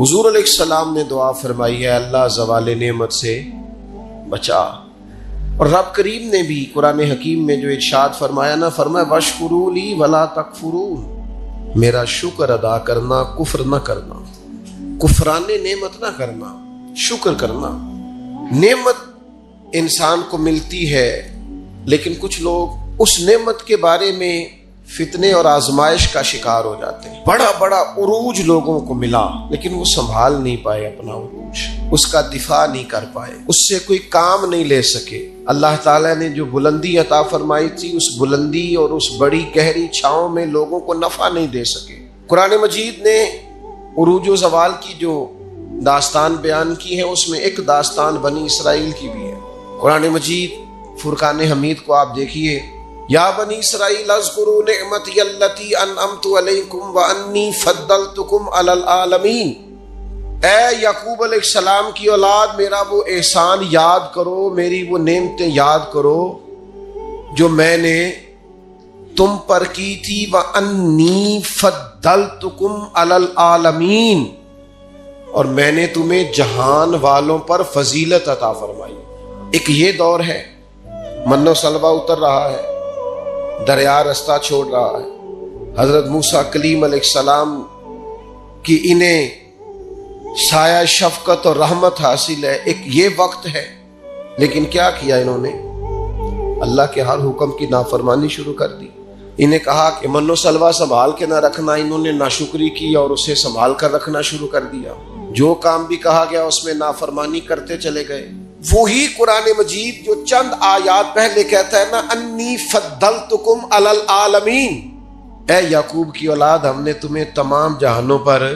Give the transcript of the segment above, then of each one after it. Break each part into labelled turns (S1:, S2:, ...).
S1: حضور علیہ السلام نے دعا فرمائی ہے اللہ زوال نعمت سے بچا، اور رب کریم نے بھی قرآن حکیم میں جو ارشاد فرمایا نا، فرمایا واشکروا لی ولا تکفرون، میرا شکر ادا کرنا، کفر نہ کرنا، کفران نعمت نہ کرنا، شکر کرنا۔ نعمت انسان کو ملتی ہے، لیکن کچھ لوگ اس نعمت کے بارے میں فتنے اور آزمائش کا شکار ہو جاتے ہیں۔ بڑا بڑا عروج لوگوں کو ملا، لیکن وہ سنبھال نہیں پائے اپنا عروج، اس کا دفاع نہیں کر پائے، اس سے کوئی کام نہیں لے سکے۔ اللہ تعالیٰ نے جو بلندی عطا فرمائی تھی، اس بلندی اور اس بڑی گہری چھاؤں میں لوگوں کو نفع نہیں دے سکے۔ قرآن مجید نے عروج و زوال کی جو داستان بیان کی ہے، اس میں ایک داستان بنی اسرائیل کی بھی ہے۔ قرآن مجید فرقان حمید کو آپ دیکھیے، یا بنی اسرائیل اذکروا نعمتی التی انعمت علیکم وانی فضلتکم علی العالمین، اے یعقوب علیہ السلام کی اولاد، میرا وہ احسان یاد کرو، میری وہ نعمتیں یاد کرو جو میں نے تم پر کی تھی، وانی فضلتکم علی العالمین، اور میں نے تمہیں جہان والوں پر فضیلت عطا فرمائی۔ ایک یہ دور ہے، من و سلوہ اتر رہا ہے، دریا رستہ چھوڑ رہا ہے، حضرت موسیٰ کلیم علیہ السلام کی انہیں سایہ شفقت اور رحمت حاصل ہے، ایک یہ وقت ہے، لیکن کیا کیا انہوں نے؟ اللہ کے ہر حکم کی نافرمانی شروع کر دی۔ انہیں کہا کہ من و سلوہ سنبھال کے نہ رکھنا، انہوں نے ناشکری کی اور اسے سنبھال کر رکھنا شروع کر دیا۔ جو کام بھی کہا گیا اس میں نافرمانی کرتے چلے گئے۔ وہی قرآن مجید جو چند آیات پہلے کہتا ہے نا، انی فضلتکم علی العالمین، اے یعقوب کی اولاد، ہم نے تمہیں تمام جہانوں پر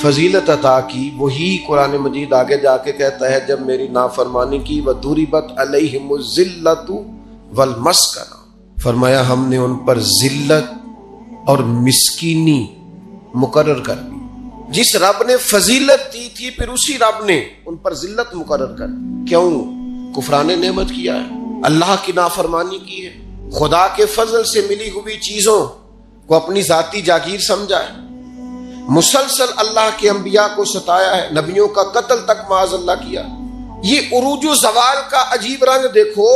S1: فضیلت عطا کی، وہی قرآن مجید آگے جا کے کہتا ہے جب میری نافرمانی کی، وَضُرِبَتْ عَلَيْهِمُ الذِّلَّةُ وَالْمَسْكَنَةُ، فرمایا ہم نے ان پر ذلت اور مسکینی مقرر کر دی۔ جس رب نے فضیلت دی تھی، پھر اسی رب نے ان پر ذلت مقرر کر دی۔ کیوں؟ کفران نعمت کیا ہے، اللہ کی نافرمانی کی ہے، خدا کے فضل سے ملی ہوئی چیزوں کو اپنی ذاتی جاگیر سمجھا ہے، مسلسل اللہ کے انبیاء کو ستایا ہے، نبیوں کا قتل تک معاذ اللہ کیا۔ یہ عروج و زوال کا عجیب رنگ دیکھو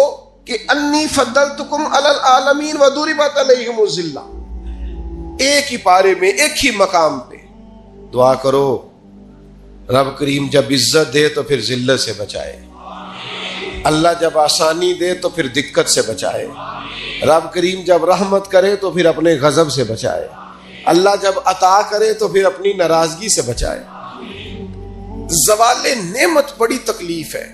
S1: کہ انی فضلتکم علی العالمین وضربت علیہم الذلہ، ایک ہی پارے میں، ایک ہی مقام پہ۔ دعا کرو رب کریم جب عزت دے تو پھر ذلت سے بچائے، اللہ جب آسانی دے تو پھر دقت سے بچائے، رب کریم جب رحمت کرے تو پھر اپنے غضب سے بچائے، اللہ جب عطا کرے تو پھر اپنی ناراضگی سے بچائے۔ زوال نعمت بڑی تکلیف ہے،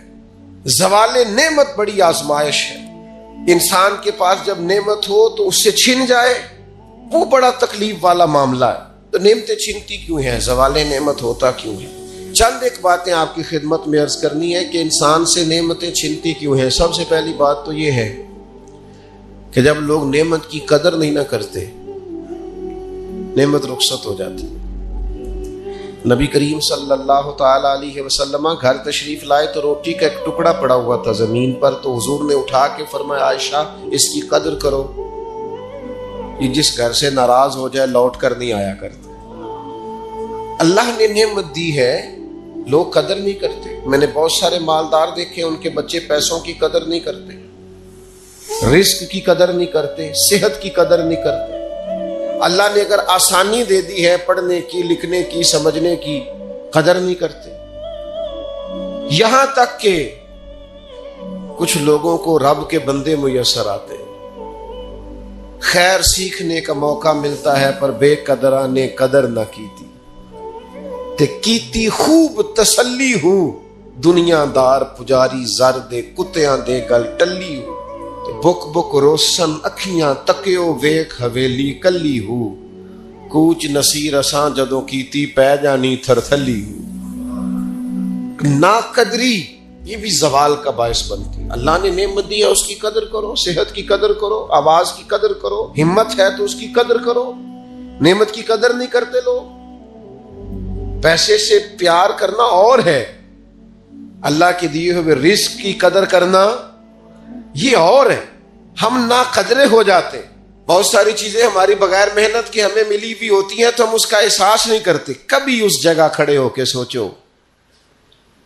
S1: زوال نعمت بڑی آزمائش ہے۔ انسان کے پاس جب نعمت ہو تو اس سے چھن جائے، وہ بڑا تکلیف والا معاملہ ہے۔ تو نعمتیں چھنتی کیوں ہیں؟ زوال نعمت ہوتا کیوں ہے؟ چند ایک باتیں آپ کی خدمت میں عرض کرنی ہے کہ انسان سے نعمتیں چھنتی کیوں ہیں۔ سب سے پہلی بات تو یہ ہے کہ جب لوگ نعمت کی قدر نہیں نہ کرتے، نعمت رخصت ہو جاتی۔ نبی کریم صلی اللہ تعالی علیہ وسلم گھر تشریف لائے تو روٹی کا ایک ٹکڑا پڑا ہوا تھا زمین پر، تو حضور نے اٹھا کے فرمایا عائشہ اس کی قدر کرو، یہ جس گھر سے ناراض ہو جائے لوٹ کر نہیں آیا کرتا۔ اللہ نے نعمت دی ہے، لوگ قدر نہیں کرتے۔ میں نے بہت سارے مالدار دیکھے، ان کے بچے پیسوں کی قدر نہیں کرتے، رزق کی قدر نہیں کرتے، صحت کی قدر نہیں کرتے۔ اللہ نے اگر آسانی دے دی ہے پڑھنے کی، لکھنے کی، سمجھنے کی، قدر نہیں کرتے۔ یہاں تک کہ کچھ لوگوں کو رب کے بندے میسر آتے ہیں، خیر سیکھنے کا موقع ملتا ہے، پر بے قدرہ نے قدر نہ کیتی تے کیتی خوب تسلی ہوں، دنیا دار پجاری زر دے کتیاں دے گل ٹلی ہوں، بک بک روشن اکھیاں تکیو ویکھ حویلی کلی ہوں، کوچ نصیر اساں جدوں کیتی پہ جانی تھر تھلی ہوں۔ ناقدری یہ بھی زوال کا باعث بنتی ہے۔ اللہ نے نعمت دی ہے، اس کی قدر کرو، صحت کی قدر کرو، آواز کی قدر کرو، ہمت ہے تو اس کی قدر کرو۔ نعمت کی قدر نہیں کرتے لوگ۔ پیسے سے پیار کرنا اور ہے، اللہ کے دیے ہوئے رزق کی قدر کرنا یہ اور ہے۔ ہم ناقدرے ہو جاتے، بہت ساری چیزیں ہماری بغیر محنت کے ہمیں ملی بھی ہوتی ہیں تو ہم اس کا احساس نہیں کرتے. کبھی اس جگہ کھڑے ہو کے سوچو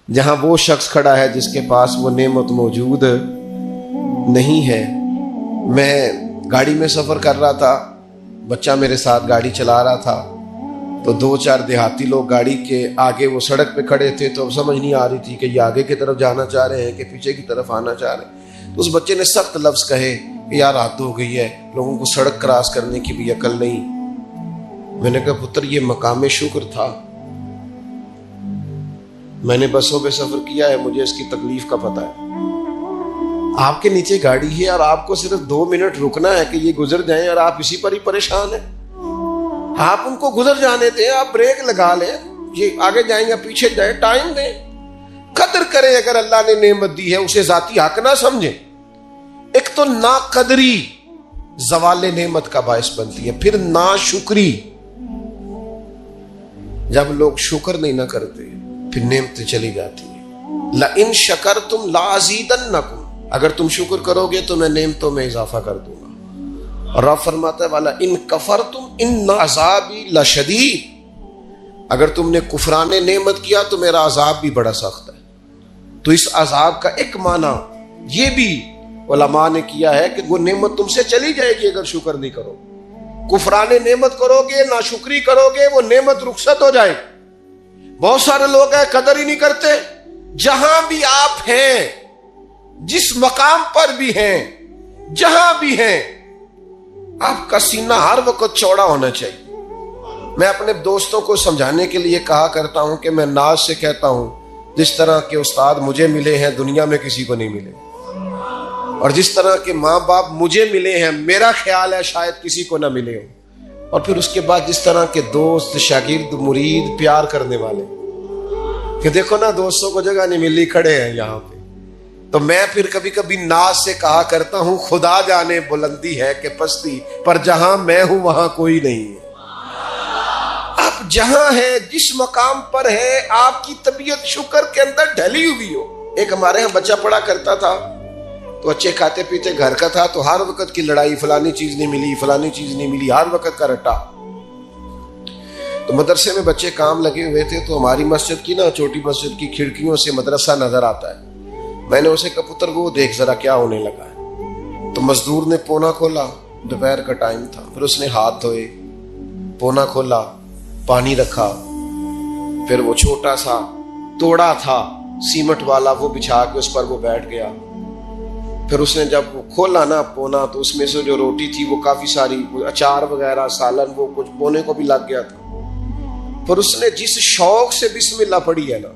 S1: جہاں وہ شخص کھڑا ہے جس کے پاس وہ نعمت موجود نہیں ہے. میں گاڑی میں سفر کر رہا تھا, بچہ میرے ساتھ گاڑی چلا رہا تھا, تو 2-4 دیہاتی لوگ گاڑی کے آگے وہ سڑک پہ کھڑے تھے, تو سمجھ نہیں آ رہی تھی کہ یہ آگے کی طرف جانا چاہ رہے ہیں کہ پیچھے کی طرف آنا چاہ رہے ہیں. تو اس بچے نے سخت لفظ کہے کہ یار حد ہو گئی ہے, لوگوں کو سڑک کراس کرنے کی بھی عقل نہیں. میں نے کہا پتر یہ مقام شکر تھا, میں نے بسوں پہ سفر کیا ہے, مجھے اس کی تکلیف کا پتہ ہے. آپ کے نیچے گاڑی ہے اور آپ کو صرف 2 منٹ رکنا ہے کہ یہ گزر جائیں اور آپ اسی پر ہی پریشان ہیں. آپ ان کو گزر جانے دیں, آپ بریک لگا لیں, یہ آگے جائیں یا پیچھے جائیں, ٹائم دیں, قدر کریں. اگر اللہ نے نعمت دی ہے اسے ذاتی حق نہ سمجھیں. ایک تو ناقدری زوال نعمت کا باعث بنتی ہے, پھر ناشکری. جب لوگ شکر نہیں نہ کرتے پھر نعمتیں چلی جاتی ہیں. لَإِن شَكَرْتُمْ لَأَزِيدَنَّكُمْ, اگر تم شکر کرو گے تو میں نعمتوں میں اضافہ کر دوں گا. اور رب فرماتا ہے والا ان کفرتم ان عذابی لشدید, اگر تم نے کفران نعمت کیا تو میرا عذاب بھی بڑا سخت ہے. تو اس عذاب کا ایک معنی یہ بھی علماء نے کیا ہے کہ وہ نعمت تم سے چلی جائے گی اگر شکر نہیں کرو. کفران نعمت کرو گے, ناشکری کرو گے, وہ نعمت رخصت ہو جائے. بہت سارے لوگ ہیں قدر ہی نہیں کرتے. جہاں بھی آپ ہیں, جس مقام پر بھی ہیں, جہاں بھی ہیں, آپ کا سینہ ہر وقت چوڑا ہونا چاہیے. میں اپنے دوستوں کو سمجھانے کے لیے کہا کرتا ہوں کہ میں ناز سے کہتا ہوں جس طرح کے استاد مجھے ملے ہیں دنیا میں کسی کو نہیں ملے, اور جس طرح کے ماں باپ مجھے ملے ہیں میرا خیال ہے شاید کسی کو نہ ملے ہوں. اور پھر اس کے بعد جس طرح کے دوست, شاگرد, مرید, پیار کرنے والے, کہ دیکھو نا دوستوں کو جگہ نہیں ملی, کھڑے ہیں یہاں پہ. تو میں پھر کبھی کبھی ناز سے کہا کرتا ہوں خدا جانے بلندی ہے کہ پستی, پر جہاں میں ہوں وہاں کوئی نہیں ہے. آپ جہاں ہیں, جس مقام پر ہے, آپ کی طبیعت شکر کے اندر ڈھلی ہوئی ہو. ایک ہمارے ہاں بچہ پڑھا کرتا تھا, تو اچھے کھاتے پیتے گھر کا تھا, تو ہر وقت کی لڑائی, فلانی چیز نہیں ملی, فلانی چیز نہیں ملی, ہر وقت کا رٹا. تو مدرسے میں بچے کام لگے ہوئے تھے, تو ہماری مسجد کی نا, چھوٹی مسجد کی کھڑکیوں سے مدرسہ نظر آتا ہے. میں نے اسے کہا پتر وہ دیکھ ذرا کیا ہونے لگا ہے. تو مزدور نے پونا کھولا, دوپہر کا ٹائم تھا, پھر اس نے ہاتھ دھوئے, پونا کھولا, پانی رکھا, پھر وہ چھوٹا سا توڑا تھا سیمٹ والا, وہ بچھا کے اس پر وہ بیٹھ گیا. پھر اس نے جب کھولا نا پونا, تو اس میں سے جو روٹی تھی وہ کافی ساری, اچار وغیرہ, سالن, وہ کچھ پونے کو بھی لگ گیا تھا. پھر اس نے جس شوق سے بسم اللہ پڑھی ہے نا,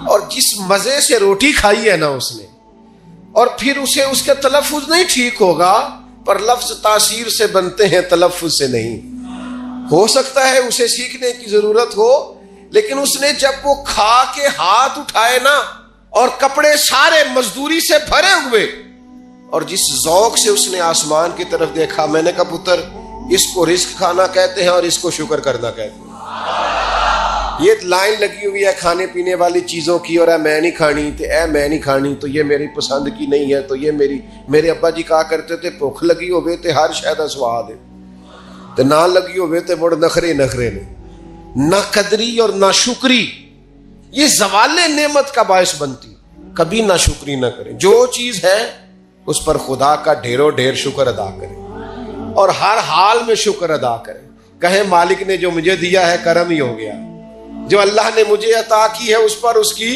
S1: اور جس مزے سے روٹی کھائی ہے نا اس نے, اور پھر اسے اس کے تلفظ نہیں ٹھیک ہوگا, پر لفظ تاثیر سے بنتے ہیں, تلفظ سے نہیں. ہو سکتا ہے اسے سیکھنے کی ضرورت ہو, لیکن اس نے جب وہ کھا کے ہاتھ اٹھائے نا, اور کپڑے سارے مزدوری سے بھرے ہوئے, اور جس ذوق سے اس نے آسمان کی طرف دیکھا, میں نے کہا پتر اس کو رزق کھانا کہتے ہیں اور اس کو شکر کرنا کہتے ہیں. یہ لائن لگی ہوئی ہے کھانے پینے والی چیزوں کی, اور اے میں نہیں کھانی, تو اے میں نہیں کھانی, تو یہ میری پسند کی نہیں ہے, تو یہ میرے ابا جی کہا کرتے تھے بھوک لگی ہوئے تے ہر شاید سواد ہے, تو نہ لگی ہوئے تے مڑ نخرے نخرے نے. نہ قدری اور نہ شکری یہ زوال نعمت کا باعث بنتی. کبھی نہ شکری نہ کریں, جو چیز ہے اس پر خدا کا ڈھیروں ڈھیر شکر ادا کریں, اور ہر حال میں شکر ادا کریں. کہیں مالک نے جو مجھے دیا ہے کرم ہی ہو گیا, جو اللہ نے مجھے عطا کی ہے اس پر اس کی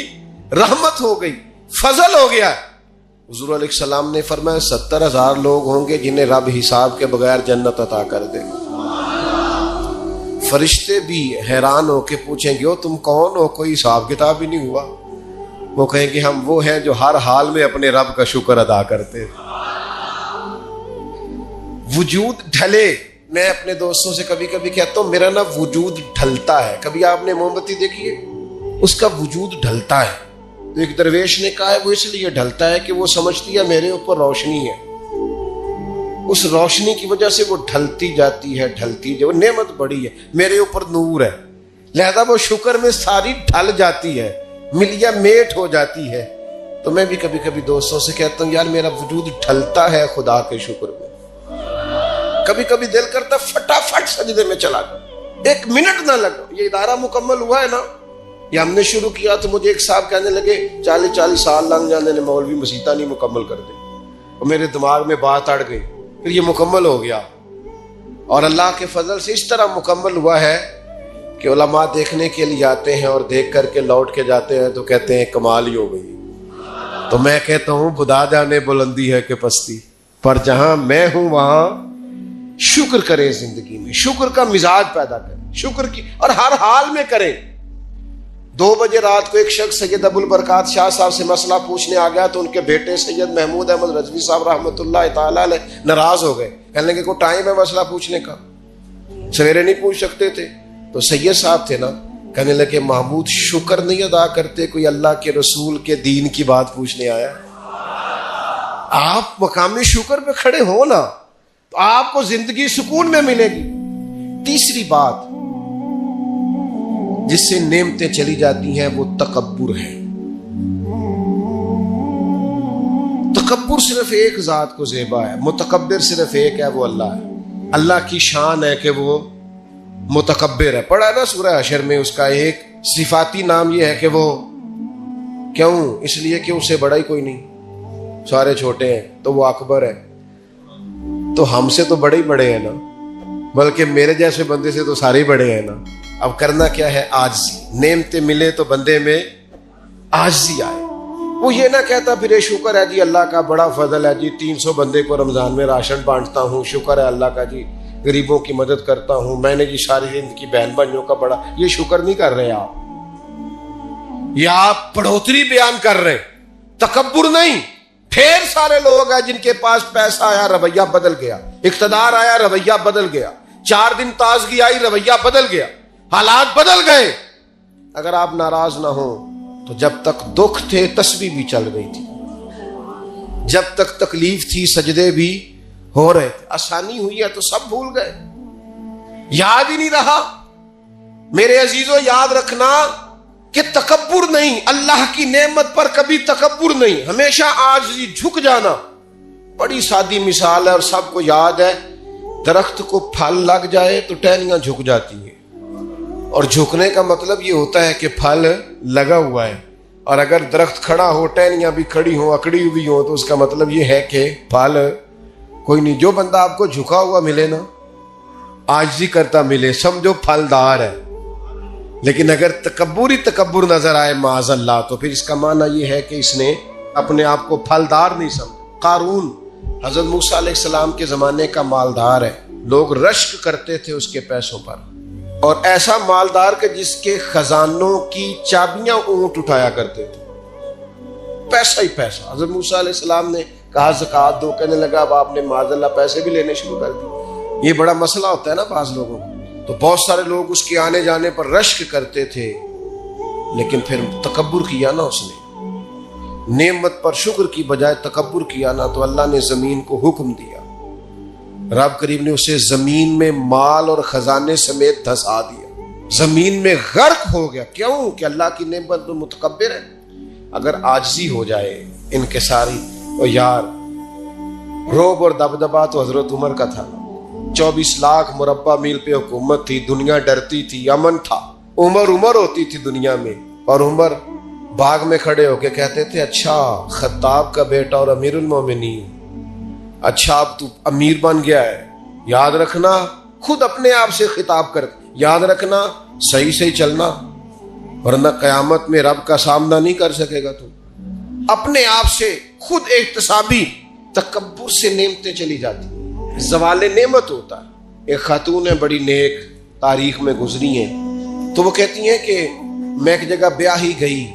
S1: رحمت ہو گئی, فضل ہو گیا. حضور علیہ السلام نے فرمایا 70,000 لوگ ہوں گے جنہیں رب حساب کے بغیر جنت عطا کر دے. فرشتے بھی حیران ہو کے پوچھیں گے تم کون ہو, کوئی حساب کتاب ہی نہیں ہوا. وہ کہیں گے ہم وہ ہیں جو ہر حال میں اپنے رب کا شکر ادا کرتے. وجود ڈھلے, میں اپنے دوستوں سے کبھی کبھی کہتا ہوں میرا نا وجود ڈھلتا ہے. کبھی آپ نے موم بتی دیکھی ہے, اس کا وجود ڈھلتا ہے. تو ایک درویش نے کہا ہے وہ اس لیے ڈھلتا ہے کہ وہ سمجھتی ہے میرے اوپر روشنی ہے, اس روشنی کی وجہ سے وہ ڈھلتی جاتی ہے, وہ نعمت بڑی ہے, میرے اوپر نور ہے, لہذا وہ شکر میں ساری ڈھل جاتی ہے, ملیا میٹ ہو جاتی ہے. تو میں بھی کبھی کبھی دوستوں سے کہتا ہوں یار میرا وجود ڈھلتا ہے خدا کے شکر میں. کبھی کبھی دل کرتا فٹافٹ سجدے میں چلا جاؤ, 1 منٹ نہ لگو. یہ ادارہ مکمل ہوا ہے نا, یہ ہم نے شروع کیا تو مجھے ایک صاحب کہنے لگے 40 سال لگ جانے نے مولوی مسیطہ نہیں مکمل کر دے, اور میرے دماغ میں بات اڑ گئی. پھر یہ مکمل ہو گیا, اور اللہ کے فضل سے اس طرح مکمل ہوا ہے کہ علماء دیکھنے کے لیے آتے ہیں اور دیکھ کر کے لوٹ کے جاتے ہیں تو کہتے ہیں کمال ہی ہو گئی. تو میں کہتا ہوں خدا جانے بلندی ہے کہ پستی, پر جہاں میں ہوں وہاں شکر کریں, زندگی میں شکر کا مزاج پیدا کریں, شکر کی, اور ہر حال میں کریں. 2 بجے رات کو ایک شخص سید ابوالبرکات شاہ صاحب سے مسئلہ پوچھنے آ گیا تو ان کے بیٹے سید محمود احمد رضوی صاحب رحمۃ اللہ تعالیٰ علیہ ناراض ہو گئے. کہنے لگے کوئی ٹائم ہے مسئلہ پوچھنے کا, سویرے نہیں پوچھ سکتے تھے؟ تو سید صاحب تھے نا, کہنے لگے محمود شکر نہیں ادا کرتے, کوئی اللہ کے رسول کے دین کی بات پوچھنے آیا. آپ مقام شکر پہ کھڑے ہو نا تو آپ کو زندگی سکون میں ملے گی. تیسری بات جس سے نعمتیں چلی جاتی ہیں وہ تکبر ہے. تکبر صرف ایک ذات کو زیبا ہے, متکبر صرف ایک ہے, وہ اللہ ہے. اللہ کی شان ہے کہ وہ متکبر ہے. پڑھا ہے نا سورہ حشر میں, اس کا ایک صفاتی نام یہ ہے کہ وہ کیوں, اس لیے کہ اسے بڑا ہی کوئی نہیں, سارے چھوٹے ہیں تو وہ اکبر ہے. تو ہم سے تو بڑے ہی بڑے ہیں نا, بلکہ میرے جیسے بندے سے تو سارے ہی بڑے ہیں نا. اب کرنا کیا ہے, عاجزی. نعمتیں ملے تو بندے میں عاجزی آئے. وہ یہ نہ کہتا پھر شکر ہے جی اللہ کا بڑا فضل ہے جی, 300 بندے کو رمضان میں راشن بانٹتا ہوں, شکر ہے اللہ کا جی, غریبوں کی مدد کرتا ہوں, میں نے جی ساری زندگی بہن بھائیوں کا بڑا. یہ شکر نہیں کر رہے آپ, یہ آپ بڑھوتری بیان کر رہے, تکبر نہیں. پھر سارے لوگ ہیں جن کے پاس پیسہ آیا رویہ بدل گیا, اقتدار آیا رویہ بدل گیا, 4 دن تازگی آئی رویہ بدل گیا, حالات بدل گئے. اگر آپ ناراض نہ ہوں تو جب تک دکھ تھے تسبیح بھی چل رہی تھی, جب تک تکلیف تھی سجدے بھی ہو رہے تھے. آسانی ہوئی ہے تو سب بھول گئے, یاد ہی نہیں رہا. میرے عزیزو یاد رکھنا کہ تکبر نہیں, اللہ کی نعمت پر کبھی تکبر نہیں, ہمیشہ عاجزی, جھک جانا. بڑی سادی مثال ہے اور سب کو یاد ہے. درخت کو پھل لگ جائے تو ٹہنیاں جھک جاتی ہیں, اور جھکنے کا مطلب یہ ہوتا ہے کہ پھل لگا ہوا ہے. اور اگر درخت کھڑا ہو, ٹہنیاں بھی کھڑی ہوں, اکڑی ہوئی ہوں, تو اس کا مطلب یہ ہے کہ پھل کوئی نہیں. جو بندہ آپ کو جھکا ہوا ملے نا, عاجزی کرتا ملے, سمجھو پھلدار ہے. لیکن اگر تکبر نظر آئے معاذ اللہ, تو پھر اس کا معنی یہ ہے کہ اس نے اپنے آپ کو پھلدار نہیں سمجھا. قارون حضرت موسیٰ علیہ السلام کے زمانے کا مالدار ہے, لوگ رشک کرتے تھے اس کے پیسوں پر, اور ایسا مالدار کہ جس کے خزانوں کی چابیاں اونٹ اٹھایا کرتے تھے, پیسہ ہی پیسہ. حضرت موسیٰ علیہ السلام نے کہا زکوٰۃ دو, کہنے لگا اب آپ نے معاذ اللہ پیسے بھی لینے شروع کر دی. یہ بڑا مسئلہ ہوتا ہے نا بعض لوگوں کو, تو بہت سارے لوگ اس کے آنے جانے پر رشک کرتے تھے, لیکن پھر تکبر کیا نا اس نے, نعمت پر شکر کی بجائے تکبر کیا نا, تو اللہ نے زمین کو حکم دیا, رب کریم نے اسے زمین میں مال اور خزانے سمیت دھسا دیا, زمین میں غرق ہو گیا. کیوں کہ اللہ کی نعمت پر متکبر ہے. اگر عاجزی ہو جائے انکساری, اور یار روب اور دبدبا تو حضرت عمر کا تھا. 24 لاکھ مربع میل پہ حکومت تھی, دنیا ڈرتی تھی, امن تھا. عمر ہوتی تھی دنیا میں, اور عمر باغ میں کھڑے ہو کے کہتے تھے اچھا خطاب کا بیٹا اور امیر المومنین, اچھا اب تو امیر بن گیا ہے, یاد رکھنا. خود اپنے آپ سے خطاب کر, یاد رکھنا صحیح صحیح چلنا, ورنہ قیامت میں رب کا سامنا نہیں کر سکے گا. تو اپنے آپ سے خود احتسابی. تکبر سے نعمتیں چلی جاتی, زوال نعمت ہوتا ہے. ایک خاتون ہے بڑی نیک, تاریخ میں گزری ہیں, تو وہ کہتی ہیں کہ میں ایک جگہ بیاہی گئی,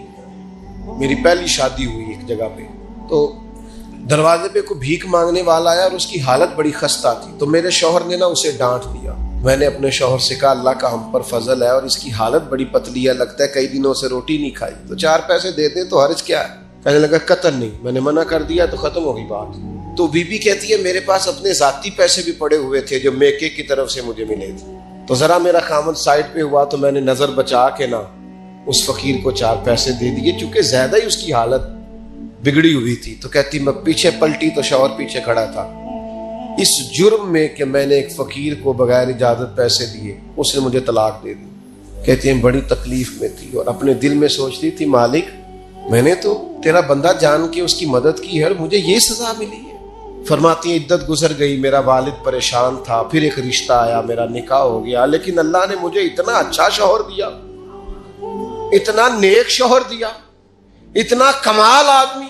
S1: میری پہلی شادی ہوئی ایک جگہ پہ, تو دروازے پہ کوئی بھیک مانگنے والا آیا اور اس کی حالت بڑی خستہ تھی. تو میرے شوہر نے نا اسے ڈانٹ دیا. میں نے اپنے شوہر سے کہا اللہ کا ہم پر فضل ہے اور اس کی حالت بڑی پتلی ہے, لگتا ہے کئی دنوں سے روٹی نہیں کھائی, تو 4 پیسے دے دیں تو حرج کیا ہے. کہنے لگا قطر نہیں, میں نے منع کر دیا تو ختم ہوگی بات. تو بی بی کہتی ہے میرے پاس اپنے ذاتی پیسے بھی پڑے ہوئے تھے جو میکے کی طرف سے مجھے ملے تھے, تو ذرا میرا خامد سائڈ پہ ہوا تو میں نے نظر بچا کے نا اس فقیر کو 4 پیسے دے دیے, چونکہ زیادہ ہی اس کی حالت بگڑی ہوئی تھی. تو کہتی میں پیچھے پلٹی تو شوہر پیچھے کھڑا تھا, اس جرم میں کہ میں نے ایک فقیر کو بغیر اجازت پیسے دیے، اس نے مجھے طلاق دے دی۔ کہتے ہیں بڑی تکلیف میں تھی اور اپنے دل میں سوچتی تھی مالک میں نے تو تیرا بندہ جان کے اس کی مدد کی ہے اور مجھے یہ سزا ملی ہے۔ فرماتی ہیں عدت گزر گئی، میرا والد پریشان تھا، پھر ایک رشتہ آیا، میرا نکاح ہو گیا، لیکن اللہ نے مجھے اتنا اچھا شوہر دیا، اتنا نیک شوہر دیا، اتنا کمال آدمی۔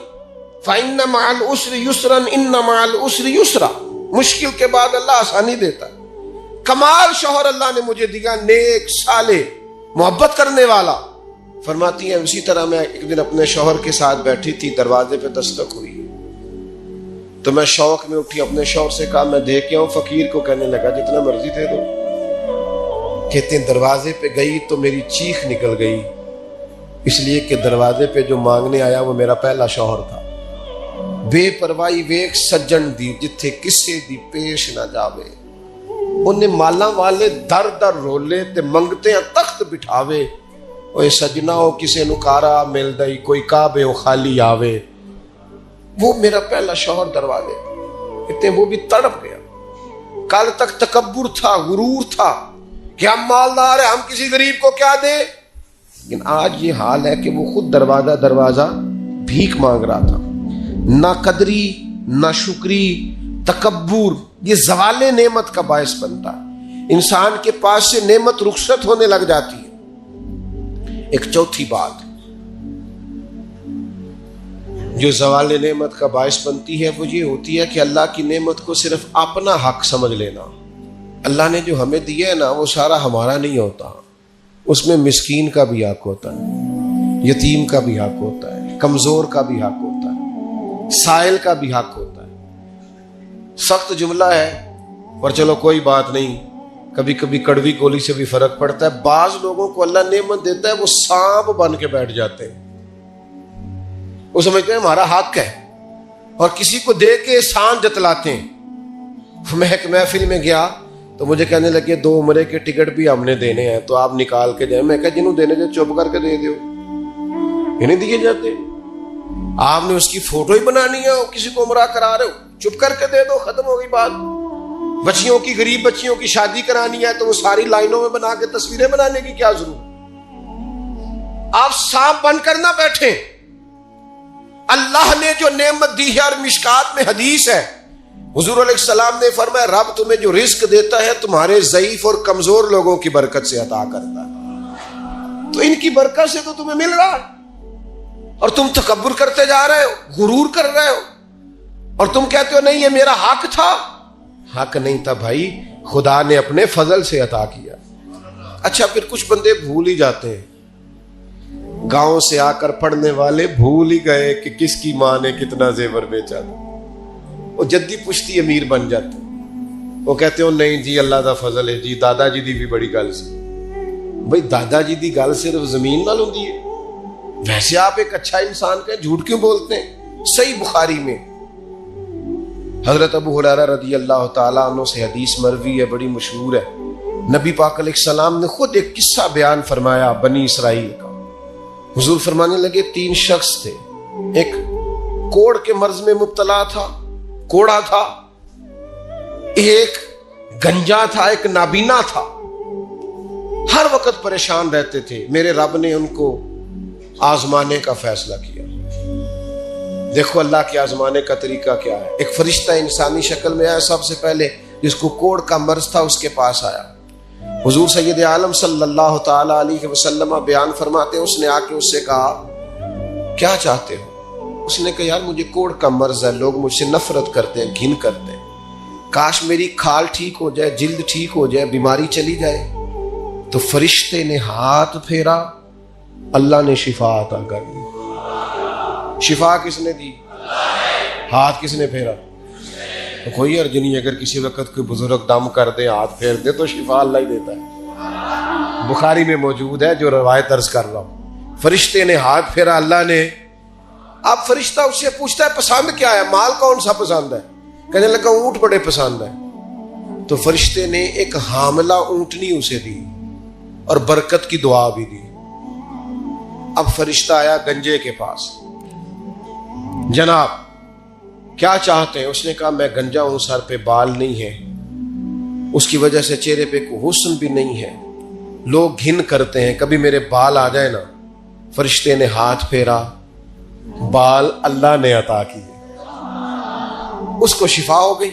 S1: فَإِنَّ مَعَ الْعُسْرِ يُسْرًا إِنَّ مَعَ الْعُسْرِ يُسْرًا، مشکل کے بعد اللہ آسانی دیتا ہے۔ کمال شوہر اللہ نے مجھے دیا، نیک، صالح، محبت کرنے والا۔ فرماتی ہیں اسی طرح میں ایک دن اپنے شوہر کے ساتھ بیٹھی تھی، دروازے پہ دستک ہوئی تو میں شوق میں اٹھی، اپنے شوہر سے کہا میں دے کے آؤں؟ فقیر کو کہنے لگا جتنا مرضی دے دو۔ کہتے ہیں دروازے پہ گئی تو میری چیخ نکل گئی، اس لیے کہ دروازے پہ جو مانگنے آیا وہ میرا پہلا شوہر تھا۔ بے پرواہی ویک سجن دی جتھے کسے دی پیش نہ جاوے، انہیں مالا والے در در رولے تے منگتے ہیں تخت بٹھاوے، اوے سجنا ہو کسے نکارا مل دئی، کوئی کعبے ہو خالی آوے۔ وہ میرا پہلا شوہر دروازے اتنے، وہ بھی تڑپ گیا۔ کل تک تکبر تھا، غرور تھا کہ ہم مالدار ہیں، ہم کسی غریب کو کیا دیں، لیکن آج یہ حال ہے کہ وہ خود دروازہ دروازہ بھیک مانگ رہا تھا۔ نہ قدری، نہ شکری، تکبر یہ زوال نعمت کا باعث بنتا ہے، انسان کے پاس سے نعمت رخصت ہونے لگ جاتی ہے۔ ایک چوتھی بات جو زوال نعمت کا باعث بنتی ہے وہ یہ ہوتی ہے کہ اللہ کی نعمت کو صرف اپنا حق سمجھ لینا۔ اللہ نے جو ہمیں دیا ہے نا وہ سارا ہمارا نہیں ہوتا، اس میں مسکین کا بھی حق ہوتا ہے، یتیم کا بھی حق ہوتا ہے، کمزور کا بھی حق ہوتا ہے، سائل کا بھی حق ہوتا ہے۔ سخت جملہ ہے پر چلو کوئی بات نہیں، کبھی کبھی کڑوی گولی سے بھی فرق پڑتا ہے۔ بعض لوگوں کو اللہ نعمت دیتا ہے وہ سانپ بن کے بیٹھ جاتے ہیں، وہ سمجھتے ہیں ہمارا حق ہے اور کسی کو دے کے احسان جتلاتے ہیں۔ میں ایک محفل میں گیا تو مجھے کہنے لگے 2 عمرے کے ٹکٹ بھی ہم نے دینے ہیں تو آپ نکال کے جائیں۔ میں کہا جنہوں دینے جو چپ کر کے دے دیو، یہ نہیں دیے جاتے۔ آپ نے اس کی فوٹو ہی بنانی ہے اور کسی کو عمرہ کرا رہے ہو، چپ کر کے دے دو، ختم ہو گئی بات۔ بچیوں کی، غریب بچیوں کی شادی کرانی ہے تو وہ ساری لائنوں میں بنا کے تصویریں بنانے کی کیا ضرورت؟ آپ سانپ بن کر نہ بیٹھیں۔ اللہ نے جو نعمت دی ہے، اور مشکات میں حدیث ہے حضور علیہ السلام نے فرمایا رب تمہیں جو رزق دیتا ہے تمہارے ضعیف اور کمزور لوگوں کی برکت سے عطا کرتا ہے، تو ان کی برکت سے تو تمہیں مل رہا ہے اور تم تکبر کرتے جا رہے ہو، غرور کر رہے ہو، اور تم کہتے ہو نہیں یہ میرا حق تھا۔ حق نہیں تھا بھائی، خدا نے اپنے فضل سے عطا کیا۔ اچھا پھر کچھ بندے بھول ہی جاتے ہیں، گاؤں سے آ کر پڑھنے والے بھول ہی گئے کہ کس کی ماں نے کتنا زیور بیچا تھا، وہ جدی پشتی امیر بن جاتے، وہ کہتے ہو نہیں جی اللہ دا فضل ہے جی، دادا جی دی بھی بڑی گل سی۔ بھائی دادا جی دی گل صرف زمین نال ہوندی ہے؟ ویسے آپ ایک اچھا انسان کہیں جھوٹ کیوں بولتے ہیں؟ صحیح بخاری میں حضرت ابو ہریرہ رضی اللہ تعالیٰ عنہ سے حدیث مروی ہے، بڑی مشہور ہے۔ نبی پاک علیہ السلام نے خود ایک قصہ بیان فرمایا بنی اسرائیل کا۔ حضور فرمانے لگے 3 شخص تھے، ایک کوڑ کے مرض میں مبتلا تھا، کوڑا تھا، ایک گنجا تھا، ایک نابینا تھا، ہر وقت پریشان رہتے تھے۔ میرے رب نے ان کو آزمانے کا فیصلہ کیا۔ دیکھو اللہ کے آزمانے کا طریقہ کیا ہے۔ ایک فرشتہ انسانی شکل میں آیا، سب سے پہلے جس کو کوڑ کا مرض تھا اس کے پاس آیا۔ حضور سید عالم صلی اللہ تعالی علیہ وسلم بیان فرماتے ہیں اس نے آ کے اس سے کہا کیا چاہتے ہو؟ اس نے کہا یار مجھے کوڑ کا مرض ہے، لوگ مجھ سے نفرت کرتے ہیں، گھن کرتے ہیں، کاش میری کھال ٹھیک ہو جائے، جلد ٹھیک ہو جائے، بیماری چلی جائے۔ تو فرشتے نے ہاتھ پھیرا، اللہ نے شفا عطا کر دی۔ شفا کس نے دی؟ ہاتھ کس نے پھیرا؟ تو کوئی عرض نہیں، اگر کسی وقت کوئی بزرگ دم کر دے، ہاتھ پھیر دے تو شفا اللہ ہی دیتا ہے۔ بخاری میں موجود ہے جو روایت عرض کر رہا ہوں۔ فرشتے نے ہاتھ پھیرا، اللہ نے۔ اب فرشتہ اس سے پوچھتا ہے پسند کیا ہے، مال کون سا پسند ہے؟ کہنے لگا اونٹ بڑے پسند ہے۔ تو فرشتے نے ایک حاملہ اونٹنی اسے دی اور برکت کی دعا بھی دی۔ اب فرشتہ آیا گنجے کے پاس، جناب کیا چاہتے ہیں؟ اس نے کہا میں گنجا ہوں، سر پہ بال نہیں ہے، اس کی وجہ سے چہرے پہ کوئی حسن بھی نہیں ہے، لوگ گھن کرتے ہیں، کبھی میرے بال آ جائے نا۔ فرشتے نے ہاتھ پھیرا، بال اللہ نے عطا کیے، اس کو شفا ہو گئی۔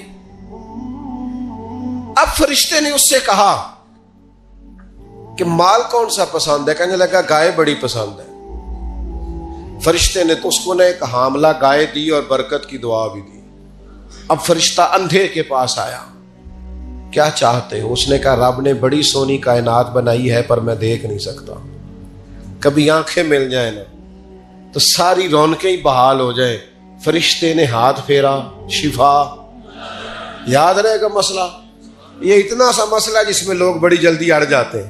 S1: اب فرشتے نے اس سے کہا کہ مال کون سا پسند ہے؟ کہنے لگا گائے بڑی پسند ہے۔ فرشتے نے تو اس کو ایک حاملہ گائے دی اور برکت کی دعا بھی دی۔ اب فرشتہ اندھے کے پاس آیا، کیا چاہتے ہیں؟ اس نے کہا رب نے بڑی سونی کائنات بنائی ہے پر میں دیکھ نہیں سکتا، کبھی آنکھیں مل جائیں نا تو ساری رونقیں ہی بحال ہو جائیں۔ فرشتے نے ہاتھ پھیرا، شفا۔ یاد رہے گا مسئلہ، یہ اتنا سا مسئلہ جس میں لوگ بڑی جلدی اڑ جاتے ہیں۔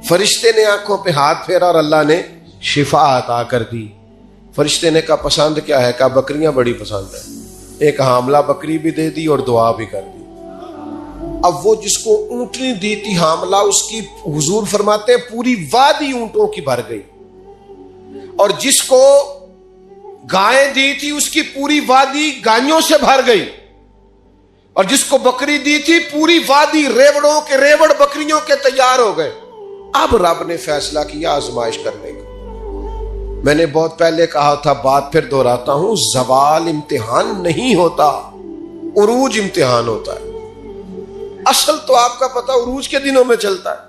S1: فرشتے نے آنکھوں پہ ہاتھ پھیرا اور اللہ نے شفا عطا کر دی۔ فرشتے نے کہا پسند کیا ہے؟ کہا بکریاں بڑی پسند ہے۔ ایک حاملہ بکری بھی دے دی اور دعا بھی کر دی۔ اب وہ جس کو اونٹنی دی تھی حاملہ، اس کی حضور فرماتے ہیں پوری وادی اونٹوں کی بھر گئی، اور جس کو گائیں دی تھی اس کی پوری وادی گائیوں سے بھر گئی، اور جس کو بکری دی تھی پوری وادی ریوڑوں کے ریوڑ بکریوں کے تیار ہو گئے۔ اب رب نے فیصلہ کیا آزمائش کرنے کا۔ میں نے بہت پہلے کہا تھا، بات پھر دہراتا ہوں، زوال امتحان نہیں ہوتا، عروج امتحان ہوتا ہے۔ اصل تو آپ کا پتہ عروج کے دنوں میں چلتا ہے۔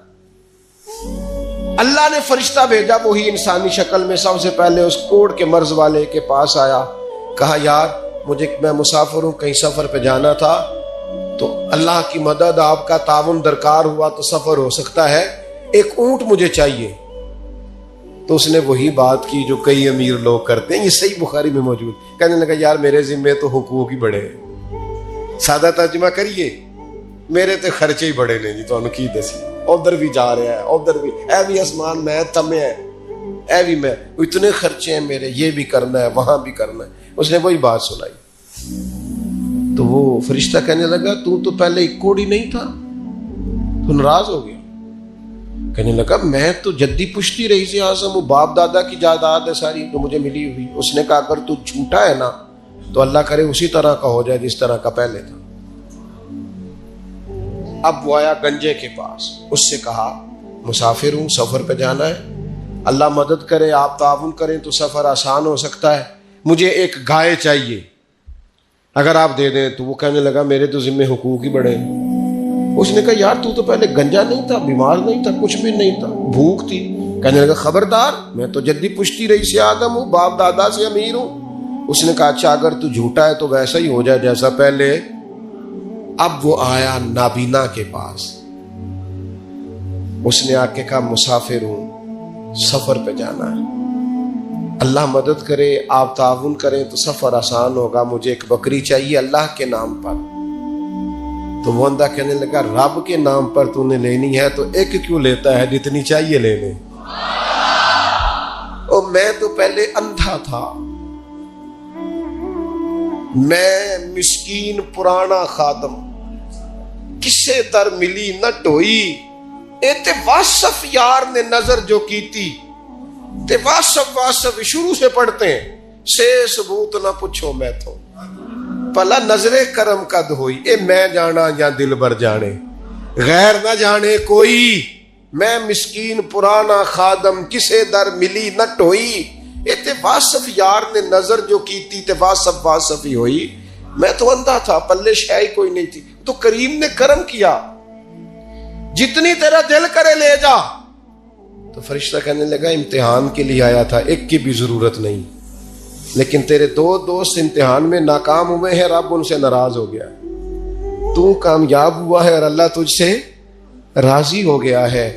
S1: اللہ نے فرشتہ بھیجا، وہی انسانی شکل میں، سب سے پہلے اس کوڑ کے مرض والے کے پاس آیا، کہا یار میں مسافر ہوں، کہیں سفر پہ جانا تھا، تو اللہ کی مدد، آپ کا تعاون درکار ہوا تو سفر ہو سکتا ہے، ایک اونٹ مجھے چاہیے۔ تو اس نے وہی بات کی جو کئی امیر لوگ کرتے ہیں، یہ صحیح بخاری میں موجود۔ کہنے لگا یار میرے ذمے تو حقوق ہی بڑے ہیں، سادہ ترجمہ کریے، میرے تے خرچے ہی بڑے نے جی، تو کی دسی ادھر بھی جا رہا ہے، ادھر بھی، اے بھی آسمان میں تمے ہے، اے بھی میں، اتنے خرچے ہیں میرے، یہ بھی کرنا ہے، وہاں بھی کرنا ہے۔ اس نے وہی بات سنائی تو وہ فرشتہ کہنے لگا تو پہلے ایک کوڑی نہیں تھا، تو ناراض ہو گیا۔ کہنے لگا میں تو جدی پشتی رئیس اعظم ہوں، باپ دادا کی جائیداد ہے ساری جو مجھے ملی ہوئی۔ اس نے کہا اگر تو جھوٹا ہے نا تو اللہ کرے اسی طرح کا ہو جائے جس طرح کا پہلے تھا۔ اب وہ آیا گنجے کے پاس، اس سے کہا مسافر ہوں، سفر پہ جانا ہے، اللہ مدد کرے، آپ تعاون کریں تو سفر آسان ہو سکتا ہے، مجھے ایک گائے چاہیے، اگر آپ دے دیں تو۔ وہ کہنے لگا میرے تو ذمے حقوق ہی بڑے ہیں۔ اس نے کہا یار تو پہلے گنجا نہیں تھا، بیمار نہیں تھا، کچھ بھی نہیں تھا، بھوک تھی۔ کہنے لگا خبردار، میں تو جدی پشتی رئیس اعظم ہوں، باپ دادا سے امیر ہوں۔ اس نے کہا اچھا اگر تو جھوٹا ہے تو ویسا ہی ہو جائے جیسا پہلے۔ اب وہ آیا نابینا کے پاس، اس نے آ کے کہا مسافر ہوں، سفر پہ جانا ہے، اللہ مدد کرے، آپ تعاون کریں تو سفر آسان ہوگا، مجھے ایک بکری چاہیے اللہ کے نام پر۔ تو وہ اندھا کہنے لگا رب کے نام پر تو نے لینی ہے تو ایک کیوں لیتا ہے، جتنی چاہیے لے لے۔ اور میں تو پہلے اندھا تھا، میں مسکین پرانا خادم، کسے در ملی نہ ٹوئی، تے واصف یار نے نظر جو کی تھی، تے واصف شروع سے پڑھتے ہیں، سے ثبوت نہ پوچھو میں تو، پلا نظر کرم قد ہوئی، اے میں جانا یا دل بر جانے، غیر نہ جانے کوئی، میں مسکین پرانا خادم، کسے در ملی نہ ٹوئی، تے واصف یار نے نظر جو کی تھی، تے واصف ہی ہوئی۔ میں تو اندھا تھا، پلے شے کوئی نہیں تھی، تو کریم نے کرم کیا، جتنی تیرا دل کرے لے جا۔ تو فرشتہ کہنے لگا امتحان کے لیے آیا تھا، ایک کی بھی ضرورت نہیں، لیکن تیرے دو دوست امتحان میں ناکام ہوئے ہیں، رب ان سے ناراض ہو گیا، تو کامیاب ہوا ہے اور اللہ تجھ سے راضی ہو گیا ہے۔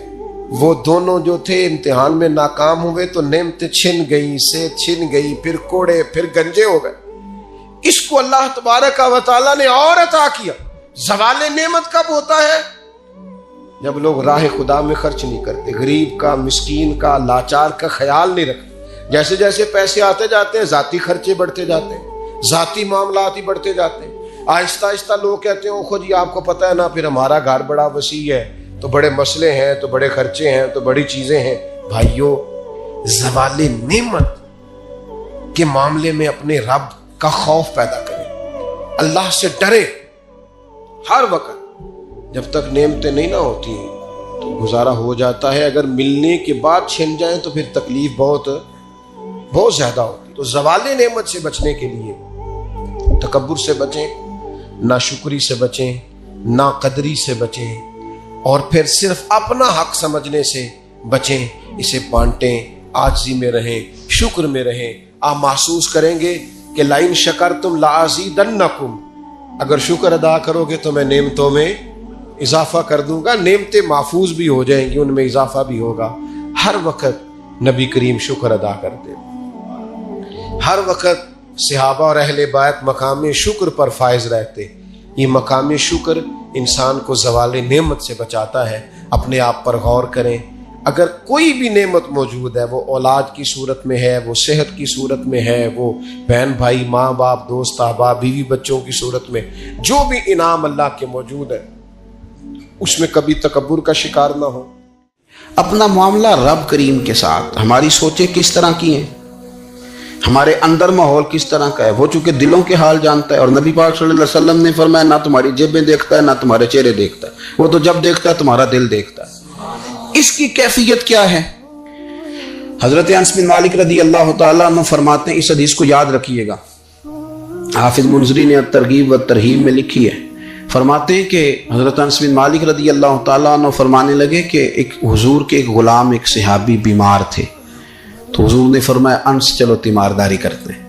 S1: وہ دونوں جو تھے امتحان میں ناکام ہوئے تو نعمتیں چھن گئی، صحت چھن گئی، پھر کوڑے، پھر گنجے ہو گئے۔ اس کو اللہ تبارک و تعالیٰ نے اور عطا کیا۔ زوال نعمت کب ہوتا ہے؟ جب لوگ راہ خدا میں خرچ نہیں کرتے، غریب کا، مسکین کا، لاچار کا خیال نہیں رکھتے۔ جیسے جیسے پیسے آتے جاتے ہیں ذاتی خرچے بڑھتے جاتے ہیں، ذاتی معاملات ہی بڑھتے جاتے ہیں۔ آہستہ آہستہ لوگ کہتے ہیں خود ہی آپ کو پتہ ہے نا، پھر ہمارا گھر بڑا وسیع ہے تو بڑے مسئلے ہیں، تو بڑے خرچے ہیں، تو بڑی چیزیں ہیں۔ بھائیو، زوال نعمت کے معاملے میں اپنے رب کا خوف پیدا کریں۔ اللہ سے ڈرے ہر وقت. جب تک نعمتیں نہیں نہ ہوتی تو گزارا ہو جاتا ہے، اگر ملنے کے بعد چھن جائیں تو پھر تکلیف بہت زیادہ ہوتی. تو زوال نعمت سے بچنے کے لیے تکبر سے بچیں، ناشکری سے بچیں، ناقدری سے بچیں، اور پھر صرف اپنا حق سمجھنے سے بچیں. اسے بانٹیں، عاجزی میں رہیں، شکر میں رہیں. آپ محسوس کریں گے کہ لئن شکرتم لازیدنکم، اگر شکر ادا کرو گے تو میں نعمتوں میں اضافہ کر دوں گا. نعمتیں محفوظ بھی ہو جائیں گی، ان میں اضافہ بھی ہوگا. ہر وقت نبی کریم شکر ادا کرتے، ہر وقت صحابہ اور اہل بیت مقام شکر پر فائز رہتے. یہ مقام شکر انسان کو زوال نعمت سے بچاتا ہے. اپنے آپ پر غور کریں، اگر کوئی بھی نعمت موجود ہے، وہ اولاد کی صورت میں ہے، وہ صحت کی صورت میں ہے، وہ بہن بھائی، ماں باپ، دوست احباب، بیوی بچوں کی صورت میں، جو بھی انعام اللہ کے موجود ہے اس میں کبھی تکبر کا شکار نہ ہو. اپنا معاملہ رب کریم کے ساتھ، ہماری سوچیں کس طرح کی ہیں، ہمارے اندر ماحول کس طرح کا ہے. وہ چونکہ دلوں کے حال جانتا ہے، اور نبی پاک صلی اللہ علیہ وسلم نے فرمایا نہ تمہاری جیبیں دیکھتا ہے نہ تمہارے چہرے دیکھتا ہے، وہ تو جب دیکھتا ہے تمہارا دل دیکھتا ہے. اس کی کیفیت کیا ہے؟ حضرت انس بن مالک رضی اللہ تعالیٰ عنہ فرماتے ہیں، اس حدیث کو یاد رکھیے گا، حافظ منذری نے ترغیب و ترہیب میں لکھی ہے. فرماتے ہیں کہ حضرت انس بن مالک رضی اللہ تعالیٰ عنہ فرمانے لگے کہ ایک حضور کے ایک غلام، ایک صحابی بیمار تھے. تو حضور نے فرمایا انس چلو تیمارداری کرتے ہیں.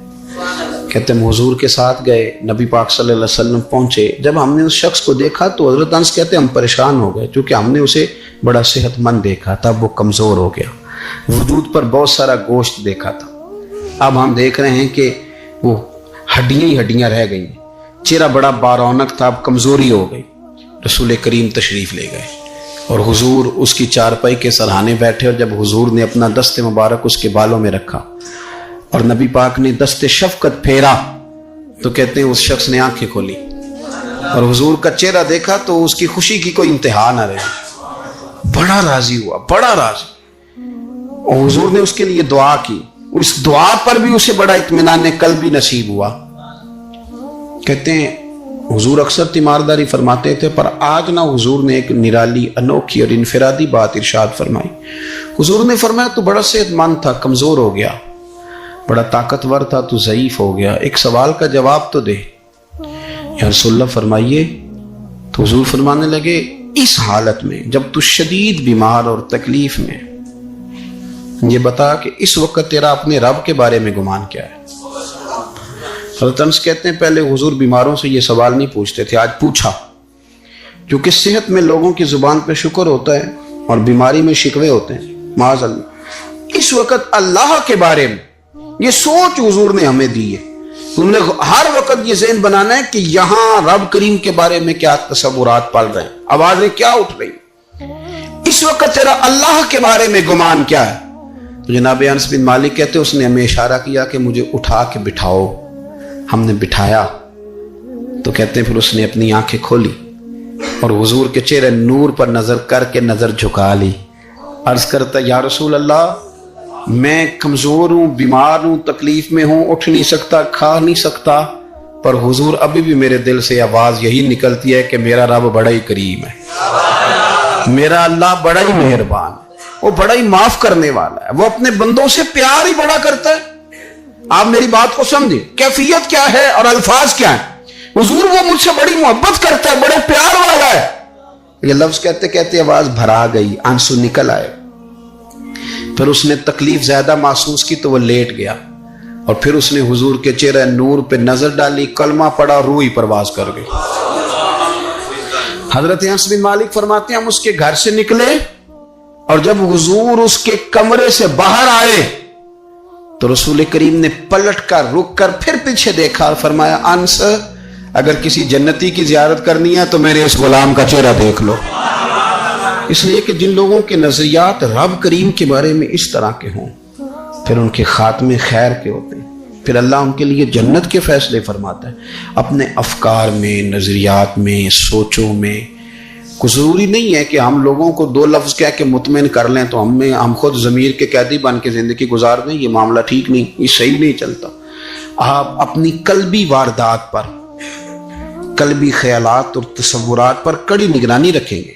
S1: کہتے ہیں حضور کے ساتھ گئے، نبی پاک صلی اللہ علیہ وسلم پہنچے. جب ہم نے اس شخص کو دیکھا تو حضرت انس کہتے ہیں ہم پریشان ہو گئے، کیونکہ ہم نے اسے بڑا صحت مند دیکھا تھا، وہ کمزور ہو گیا، وجود پر بہت سارا گوشت دیکھا تھا. اب ہم دیکھ رہے ہیں کہ وہ ہڈیاں ہی ہڈیاں رہ گئی ہیں، چہرہ بڑا بارونق تھا، اب کمزوری ہو گئی. رسول کریم تشریف لے گئے اور حضور اس کی چارپائی کے سرہانے بیٹھے، اور جب حضور نے اپنا دست مبارک اس کے بالوں میں رکھا اور نبی پاک نے دست شفقت پھیرا تو کہتے ہیں اس شخص نے آنکھیں کھولی اور حضور کا چہرہ دیکھا تو اس کی خوشی کی کوئی انتہا نہ رہی. بڑا راضی ہوا، بڑا راضی. اور حضور نے اس کے لیے دعا کی، اس دعا پر بھی اسے بڑا اطمینان قلب بھی نصیب ہوا. کہتے ہیں حضور اکثر تیمارداری فرماتے تھے، پر آج نہ حضور نے ایک نرالی، انوکھی اور انفرادی بات ارشاد فرمائی. حضور نے فرمایا تو بڑا صحت مند تھا، کمزور ہو گیا، بڑا طاقتور تھا تو ضعیف ہو گیا، ایک سوال کا جواب تو دے. یا رسول اللہ فرمائیے. تو حضور فرمانے لگے اس حالت میں جب تو شدید بیمار اور تکلیف میں، یہ بتا کہ اس وقت تیرا اپنے رب کے بارے میں گمان کیا ہے. حضرت انس کہتے ہیں پہلے حضور بیماروں سے یہ سوال نہیں پوچھتے تھے، آج پوچھا. کیونکہ صحت میں لوگوں کی زبان پہ شکر ہوتا ہے اور بیماری میں شکوے ہوتے ہیں، معاذ اللہ. اس وقت اللہ کے بارے میں یہ سوچ حضور نے ہمیں دی ہے. تم نے ہر وقت یہ ذہن بنانا ہے کہ یہاں رب کریم کے بارے میں کیا تصورات پل رہے ہیں، آوازیں کیا اٹھ رہی ہیں، اس وقت تیرا اللہ کے بارے میں گمان کیا ہے. تو جناب انس بن مالک کہتے اس نے ہمیں اشارہ کیا کہ مجھے اٹھا کے بٹھاؤ. ہم نے بٹھایا تو کہتے ہیں پھر اس نے اپنی آنکھیں کھولی اور حضور کے چہرے نور پر نظر کر کے نظر جھکا لی. عرض کرتا یا رسول اللہ میں کمزور ہوں، بیمار ہوں، تکلیف میں ہوں، اٹھ نہیں سکتا، کھا نہیں سکتا، پر حضور ابھی بھی میرے دل سے آواز یہی نکلتی ہے کہ میرا رب بڑا ہی کریم ہے، میرا اللہ بڑا ہی مہربان ہے، وہ بڑا ہی معاف کرنے والا ہے، وہ اپنے بندوں سے پیار ہی بڑا کرتا ہے. آپ میری بات کو سمجھیں، کیفیت کیا ہے اور الفاظ کیا ہیں. حضور وہ مجھ سے بڑی محبت کرتا ہے، بڑے پیار والا ہے. یہ لفظ کہتے کہتے آواز بھرا گئی، آنسو نکل آئے. پھر اس نے تکلیف زیادہ محسوس کی تو وہ لیٹ گیا اور پھر اس نے حضور کے چہرے نور پہ نظر ڈالی، کلمہ پڑھا، روح ہی پرواز کر گئی. حضرت انس بن مالک فرماتے ہیں ہم اس کے گھر سے نکلے اور جب حضور اس کے کمرے سے باہر آئے تو رسول کریم نے پلٹ کر رک کر پھر پیچھے دیکھا اور فرمایا انس اگر کسی جنتی کی زیارت کرنی ہے تو میرے اس غلام کا چہرہ دیکھ لو. اس لیے کہ جن لوگوں کے نظریات رب کریم کے بارے میں اس طرح کے ہوں پھر ان کے خاتمے خیر کے ہوتے ہیں، پھر اللہ ان کے لیے جنت کے فیصلے فرماتا ہے. اپنے افکار میں، نظریات میں، سوچوں میں کوئی ضروری نہیں ہے کہ ہم لوگوں کو دو لفظ کہہ کے مطمئن کر لیں تو ہم خود ضمیر کے قیدی بن کے زندگی گزار دیں. یہ معاملہ ٹھیک نہیں، یہ صحیح نہیں چلتا. آپ اپنی قلبی واردات پر
S2: قلبی خیالات اور تصورات پر کڑی نگرانی رکھیں گے۔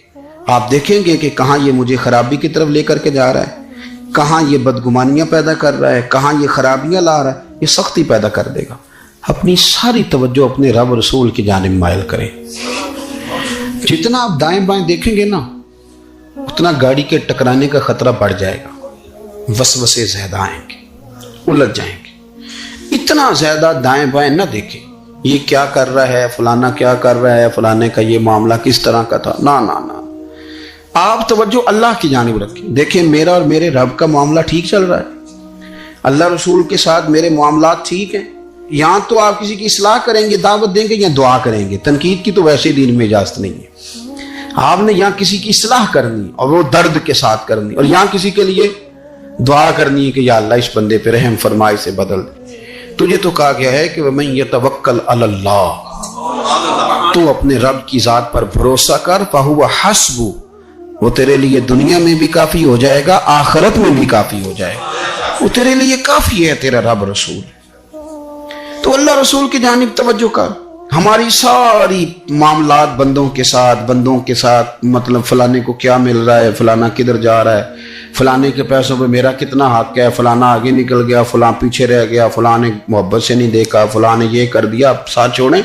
S2: آپ دیکھیں گے کہ کہاں یہ مجھے خرابی کی طرف لے کر کے جا رہا ہے، کہاں یہ بدگمانیاں پیدا کر رہا ہے، کہاں یہ خرابیاں لا رہا ہے، یہ سختی پیدا کر دے گا۔ اپنی ساری توجہ اپنے رب رسول کی جانب مائل کریں۔ جتنا آپ دائیں بائیں دیکھیں گے نا، اتنا گاڑی کے ٹکرانے کا خطرہ بڑھ جائے گا، وسوسے زیادہ آئیں گے، الجھ جائیں گے۔ اتنا زیادہ دائیں بائیں نہ دیکھیں، یہ کیا کر رہا ہے، فلانا کیا کر رہا ہے، فلانے کا یہ معاملہ کس طرح کا تھا، نہ نہ نہ، آپ توجہ اللہ کی جانب رکھیں۔ دیکھیں میرا اور میرے رب کا معاملہ ٹھیک چل رہا ہے، اللہ رسول کے ساتھ میرے معاملات ٹھیک ہیں۔ یہاں تو آپ کسی کی اصلاح کریں گے، دعوت دیں گے یا دعا کریں گے، تنقید کی تو ویسے دین میں اجازت نہیں ہے۔ آپ نے یہاں کسی کی اصلاح کرنی اور وہ درد کے ساتھ کرنی، اور یہاں کسی کے لیے دعا کرنی ہے کہ یا اللہ اس بندے پہ رحم فرمائے سے بدل دے۔ تجھے تو کہا گیا ہے کہ وَمَن يَتَوَكَّلْ عَلَى اللَّهِ، تو اپنے رب کی ذات پر بھروسہ کر، فَهُوَ حَسْبُهُ، وہ تیرے لیے دنیا میں بھی کافی ہو جائے گا، آخرت میں بھی کافی ہو جائے گا، وہ تیرے لیے کافی ہے تیرا رب رسول۔ تو اللہ رسول کی جانب توجہ کر۔ ہماری ساری معاملات بندوں کے ساتھ مطلب فلانے کو کیا مل رہا ہے، فلانا کدھر جا رہا ہے، فلانے کے پیسوں پہ میرا کتنا حق ہے، فلانا آگے نکل گیا، فلاں پیچھے رہ گیا، فلاں نے محبت سے نہیں دیکھا، فلاں نے یہ کر دیا، آپ ساتھ چھوڑیں۔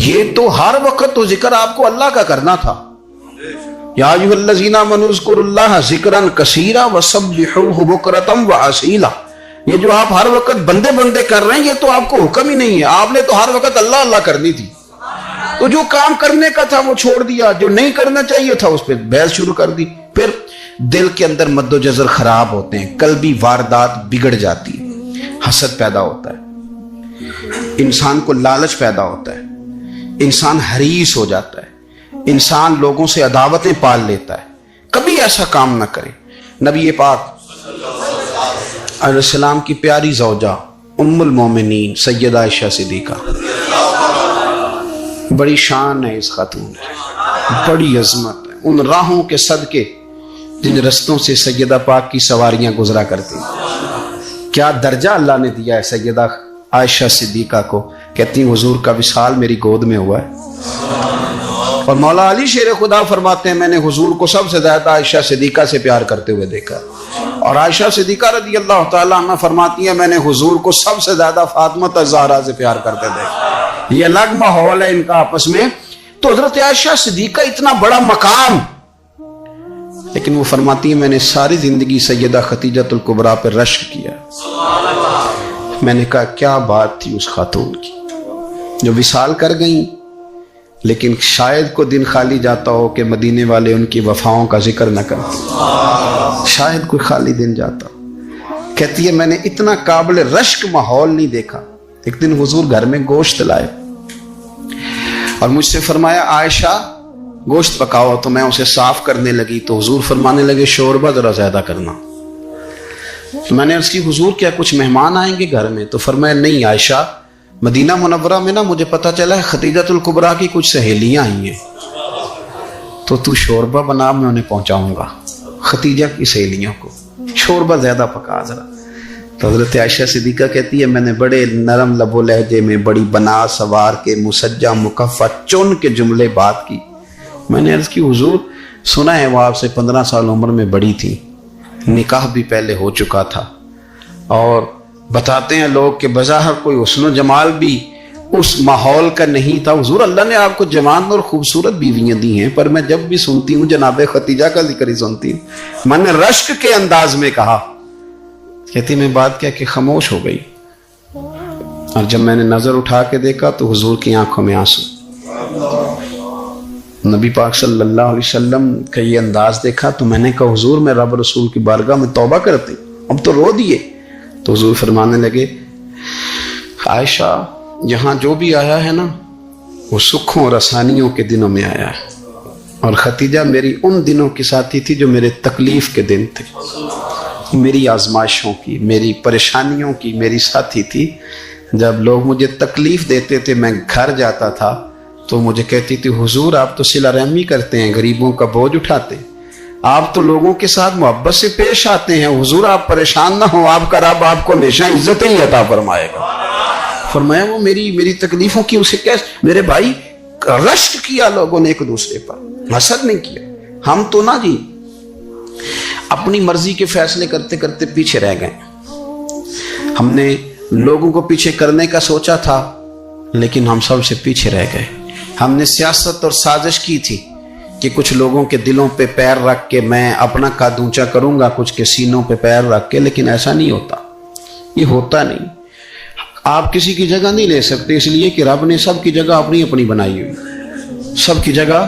S2: یہ تو ہر وقت تو ذکر آپ کو اللہ کا کرنا تھا۔ یا ایھا الذین آمنوا اذکروا اللہ ذکرا کثیرا وسبحوہ بکرۃ وأصیلا، یہ جو آپ ہر وقت بندے کر رہے ہیں یہ تو آپ کو حکم ہی نہیں ہے، آپ نے تو ہر وقت اللہ اللہ کرنی تھی۔ تو جو کام کرنے کا تھا وہ چھوڑ دیا، جو نہیں کرنا چاہیے تھا اس پہ بحث شروع کر دی۔ پھر دل کے اندر مد و جزر خراب ہوتے ہیں، قلبی واردات بگڑ جاتی ہے، حسد پیدا ہوتا ہے، انسان کو لالچ پیدا ہوتا ہے، انسان حریص ہو جاتا ہے، انسان لوگوں سے عداوتیں پال لیتا ہے۔ کبھی ایسا کام نہ کرے۔ نبی پاک علیہ السلام کی پیاری زوجہ ام المومنین سیدہ عائشہ صدیقہ، بڑی شان ہے اس خاتون کی، بڑی عظمت ہے ان راہوں کے صدقے جن رستوں سے سیدہ پاک کی سواریاں گزرا کرتی۔ کیا درجہ اللہ نے دیا ہے سیدہ عائشہ صدیقہ کو، کہتی ہیں حضور کا وصال میری گود میں ہوا ہے۔ اور مولا علی شیر خدا فرماتے ہیں میں نے حضور کو سب سے زیادہ عائشہ صدیقہ سے پیار کرتے ہوئے دیکھا، اور عائشہ صدیقہ رضی اللہ تعالیٰ عنہ فرماتی ہیں میں نے حضور کو سب سے زیادہ فاطمہ الزہرا سے پیار کرتے دیکھا۔ یہ الگ ماحول ہے ان کا آپس میں۔ تو حضرت عائشہ صدیقہ اتنا بڑا مقام، لیکن وہ فرماتی ہیں میں نے ساری زندگی سیدہ خدیجہ الکبریٰ پہ رشک کیا۔ میں نے کہا کیا بات تھی اس خاتون کی جو وصال کر گئیں، لیکن شاید کو دن خالی جاتا ہو کہ مدینے والے ان کی وفاؤں کا ذکر نہ کرتے، شاید کوئی خالی دن جاتا۔ کہتی ہے میں نے اتنا قابل رشک ماحول نہیں دیکھا۔ ایک دن حضور گھر میں گوشت لائے اور مجھ سے فرمایا عائشہ گوشت پکاؤ، تو میں اسے صاف کرنے لگی تو حضور فرمانے لگے شوربہ ذرا زیادہ کرنا۔ تو میں نے عرض کی حضور کیا کچھ مہمان آئیں گے گھر میں؟ تو فرمایا نہیں عائشہ، مدینہ منورہ میں نا مجھے پتہ چلا ہے خدیجہ الکبریٰ کی کچھ سہیلیاں آئی ہیں، تو شوربہ بنا، میں انہیں پہنچاؤں گا، خدیجہ کی سہیلیوں کو شوربہ زیادہ پکا ذرا۔ تو حضرت عائشہ صدیقہ کہتی ہے میں نے بڑے نرم لب و لہجے میں بڑی بنا سوار کے مسجع مکفہ چن کے جملے بات کی۔ میں نے عرض کی حضور سنا ہے وہ آپ سے 15 سال عمر میں بڑی تھی، نکاح بھی پہلے ہو چکا تھا، اور بتاتے ہیں لوگ کہ بظاہر کوئی حسن و جمال بھی اس ماحول کا نہیں تھا۔ حضور اللہ نے آپ کو جوان اور خوبصورت بیویاں دی ہیں، پر میں جب بھی سنتی ہوں جناب خدیجہ کا ذکر ہی سنتی ہوں۔ میں نے رشک کے انداز میں کہا، کہتی میں بات کیا کہ خاموش ہو گئی، اور جب میں نے نظر اٹھا کے دیکھا تو حضور کی آنکھوں میں آنسو۔ نبی پاک صلی اللہ علیہ وسلم کا یہ انداز دیکھا تو میں نے کہا حضور میں رب رسول کی بارگاہ میں توبہ کرتی، اب تو رو دیے۔ تو حضور فرمانے لگے عائشہ یہاں جو بھی آیا ہے نا وہ سکھوں اور آسانیوں کے دنوں میں آیا ہے، اور خدیجہ میری ان دنوں کی ساتھی تھی جو میرے تکلیف کے دن تھے، میری آزمائشوں کی، میری پریشانیوں کی میری ساتھی تھی۔ جب لوگ مجھے تکلیف دیتے تھے میں گھر جاتا تھا تو مجھے کہتی تھی حضور آپ تو صلہ رحمی کرتے ہیں، غریبوں کا بوجھ اٹھاتے ہیں، آپ تو لوگوں کے ساتھ محبت سے پیش آتے ہیں، حضور آپ پریشان نہ ہوں، آپ کا رب آپ کو ہمیشہ عزت ہی عطا فرمائے گا۔ فرمایا وہ میری تکلیفوں کی اسے کیسے، میرے بھائی رشک کیا لوگوں نے ایک دوسرے پر، حسد نہیں کیا. ہم تو نا جی اپنی مرضی کے فیصلے کرتے کرتے پیچھے رہ گئے. ہم نے لوگوں کو پیچھے کرنے کا سوچا تھا لیکن ہم سب سے پیچھے رہ گئے. ہم نے سیاست اور سازش کی تھی کہ کچھ لوگوں کے دلوں پہ پیر رکھ کے میں اپنا قد اونچا کروں گا، کچھ کے سینوں پہ پیر رکھ کے، لیکن ایسا نہیں ہوتا، یہ ہوتا نہیں. آپ کسی کی جگہ نہیں لے سکتے، اس لیے کہ رب نے سب کی جگہ اپنی اپنی بنائی ہوئی، سب کی جگہ.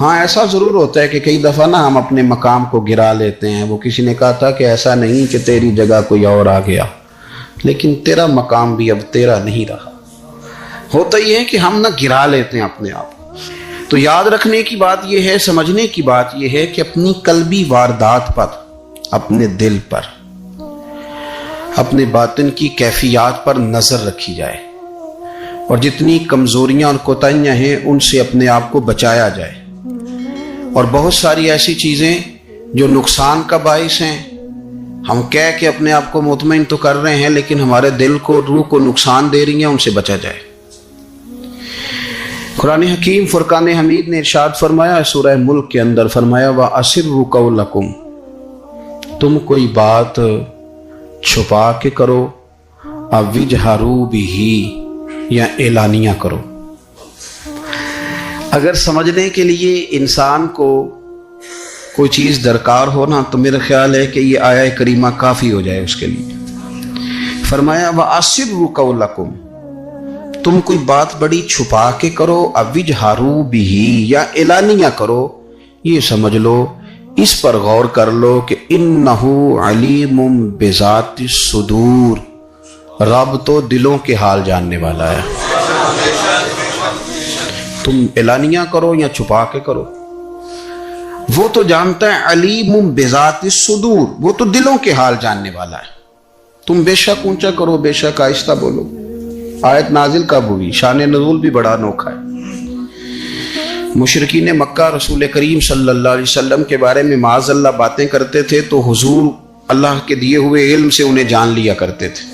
S2: ہاں ایسا ضرور ہوتا ہے کہ کئی دفعہ نا ہم اپنے مقام کو گرا لیتے ہیں. وہ کسی نے کہا تھا کہ ایسا نہیں کہ تیری جگہ کوئی اور آ گیا، لیکن تیرا مقام بھی اب تیرا نہیں رہا. ہوتا یہ ہے کہ ہم نہ گرا لیتے ہیں اپنے آپ. تو یاد رکھنے کی بات یہ ہے، سمجھنے کی بات یہ ہے کہ اپنی قلبی واردات پر، اپنے دل پر، اپنے باطن کی کیفیات پر نظر رکھی جائے، اور جتنی کمزوریاں اور کوتاہیاں ہیں ان سے اپنے آپ کو بچایا جائے. اور بہت ساری ایسی چیزیں جو نقصان کا باعث ہیں، ہم کہہ کے اپنے آپ کو مطمئن تو کر رہے ہیں لیکن ہمارے دل کو، روح کو نقصان دے رہی ہیں، ان سے بچا جائے. قرآن حکیم فرقان حمید نے ارشاد فرمایا سورہ ملک کے اندر، فرمایا وَأَسِرُّوا قَوْلَكُمْ، تم کوئی بات چھپا کے کرو، اَوْ اجْهَرُوا بِهِ، یا اعلانیہ کرو. اگر سمجھنے کے لیے انسان کو کوئی چیز درکار ہو نا تو میرا خیال ہے کہ یہ آیہ کریمہ کافی ہو جائے اس کے لیے. فرمایا وَأَسِرُّوا قَوْلَكُمْ، تم کوئی بات بڑی چھپا کے کرو، اَوْ اجْهَرُوا بِهِ، یا اعلانیہ کرو. یہ سمجھ لو، اس پر غور کر لو کہ اِنَّهُ عَلِيمٌ بِذَاتِ الصُّدُورِ، رب تو دلوں کے حال جاننے والا ہے. تم اعلانیہ کرو یا چھپا کے کرو، وہ تو جانتا ہے. علیم بذات الصدور، وہ تو دلوں کے حال جاننے والا ہے. تم بے شک اونچا کرو، بے شک آہستہ بولو. آیت نازل کب ہوئی؟ شان نزول بھی بڑا انوکھا ہے. مشرکین مکہ رسول کریم صلی اللہ علیہ وسلم کے بارے میں معاذ اللہ باتیں کرتے تھے تو حضور اللہ کے دیے ہوئے علم سے انہیں جان لیا کرتے تھے.